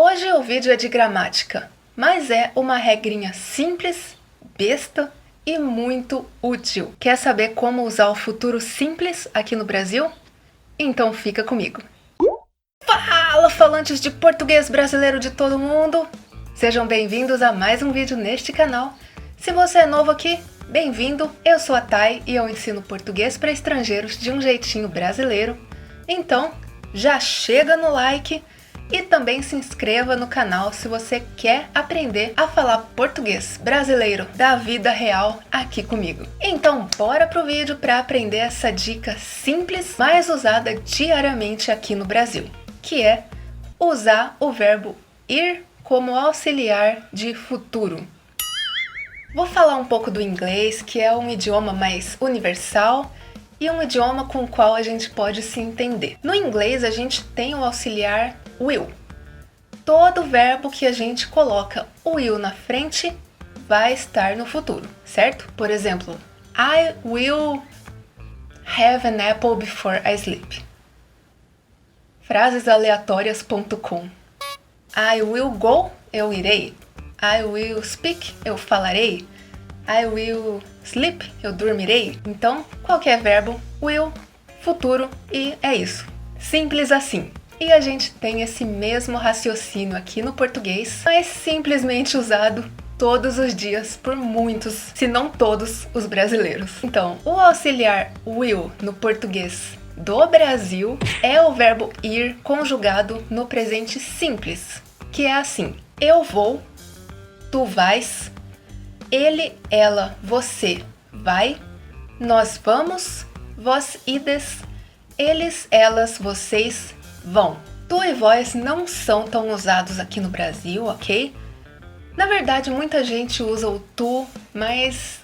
Hoje o vídeo é de gramática, mas é uma regrinha simples, besta e muito útil. Quer saber como usar o futuro simples aqui no Brasil? Então fica comigo. Fala, falantes de português brasileiro de todo mundo! Sejam bem-vindos a mais um vídeo neste canal. Se você é novo aqui, bem-vindo! Eu sou a Thay e eu ensino português para estrangeiros de um jeitinho brasileiro. Então, já chega no like e também se inscreva no canal se você quer aprender a falar português brasileiro da vida real aqui comigo. Então, bora pro vídeo para aprender essa dica simples, mais usada diariamente aqui no Brasil, que é usar o verbo ir como auxiliar de futuro. Vou falar um pouco do inglês, que é um idioma mais universal e um idioma com o qual a gente pode se entender. No inglês, a gente tem o auxiliar will. Todo verbo que a gente coloca o will na frente vai estar no futuro, certo? Por exemplo, I will have an apple before I sleep. Frasesaleatórias.com. I will go, eu irei. I will speak, eu falarei. I will sleep, eu dormirei. Então, qualquer verbo, will, futuro e é isso. Simples assim. E a gente tem esse mesmo raciocínio aqui no português, mas simplesmente usado todos os dias por muitos, se não todos, os brasileiros. Então, o auxiliar will no português do Brasil é o verbo ir conjugado no presente simples, que é assim: eu vou, tu vais, ele, ela, você vai, nós vamos, vós ides, eles, elas, vocês vão. Tu e vós não são tão usados aqui no Brasil, ok? Na verdade, muita gente usa o tu, mas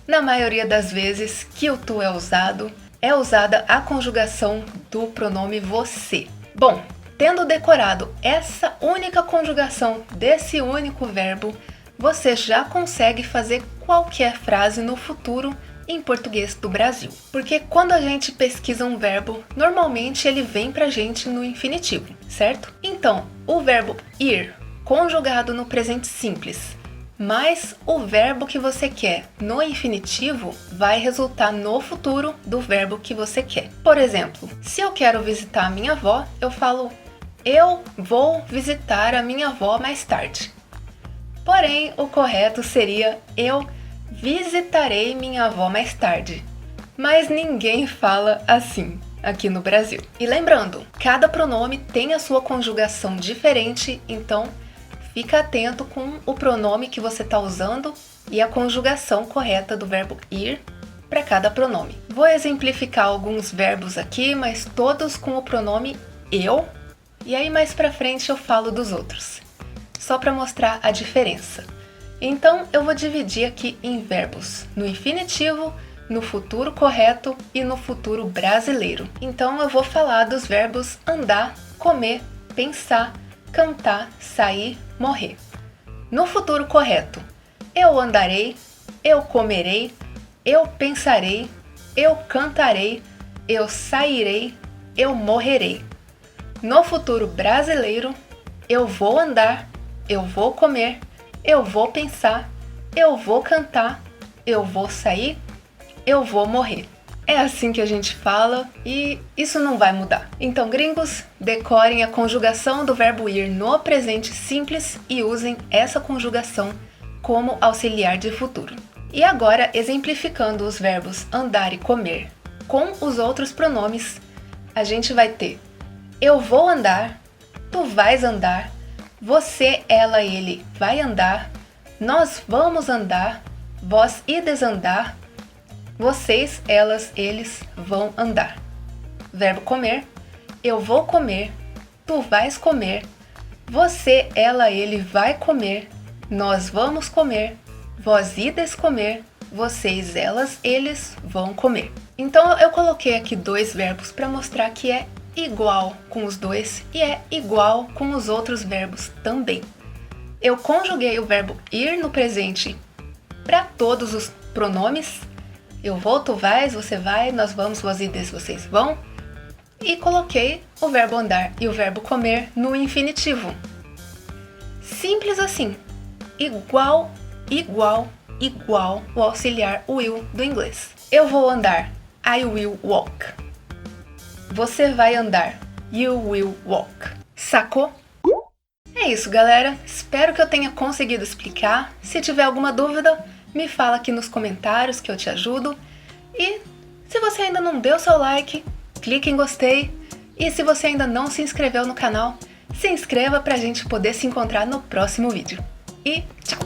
na maioria das vezes que o tu é usada a conjugação do pronome você. Bom, tendo decorado essa única conjugação desse único verbo, você já consegue fazer qualquer frase no futuro em português do Brasil. Porque quando a gente pesquisa um verbo, normalmente ele vem pra gente no infinitivo, certo? Então, o verbo ir, conjugado no presente simples, mais o verbo que você quer no infinitivo, vai resultar no futuro do verbo que você quer. Por exemplo, se eu quero visitar a minha avó, eu falo eu vou visitar a minha avó mais tarde. Porém, o correto seria eu visitarei minha avó mais tarde. Mas ninguém fala assim aqui no Brasil. E lembrando, cada pronome tem a sua conjugação diferente, então fica atento com o pronome que você está usando e a conjugação correta do verbo ir para cada pronome. Vou exemplificar alguns verbos aqui, mas todos com o pronome eu, e aí mais para frente eu falo dos outros, só para mostrar a diferença. Então eu vou dividir aqui em verbos no infinitivo, no futuro correto e no futuro brasileiro. Então eu vou falar dos verbos andar, comer, pensar, cantar, sair, morrer. No futuro correto, eu andarei, eu comerei, eu pensarei, eu cantarei, eu sairei, eu morrerei. No futuro brasileiro, eu vou andar, eu vou comer, eu vou pensar, eu vou cantar, eu vou sair, eu vou morrer. É assim que a gente fala e isso não vai mudar. Então, gringos, decorem a conjugação do verbo ir no presente simples e usem essa conjugação como auxiliar de futuro. E agora, exemplificando os verbos andar e comer com os outros pronomes, a gente vai ter eu vou andar, tu vais andar, você, ela, ele vai andar, nós vamos andar, vós ides andar, vocês, elas, eles vão andar. Verbo comer, eu vou comer, tu vais comer, você, ela, ele vai comer, nós vamos comer, vós ides comer, vocês, elas, eles vão comer. Então eu coloquei aqui dois verbos para mostrar que é igual com os dois e é igual com os outros verbos também. Eu conjuguei o verbo ir no presente para todos os pronomes. Eu vou, tu vais, você vai, nós vamos, vós ides, vocês vão. E coloquei o verbo andar e o verbo comer no infinitivo. Simples assim. Igual, igual, igual o auxiliar will do inglês. Eu vou andar. I will walk. Você vai andar. You will walk. Sacou? É isso, galera. Espero que eu tenha conseguido explicar. Se tiver alguma dúvida, me fala aqui nos comentários que eu te ajudo. E se você ainda não deu seu like, clique em gostei. E se você ainda não se inscreveu no canal, se inscreva pra gente poder se encontrar no próximo vídeo. E tchau!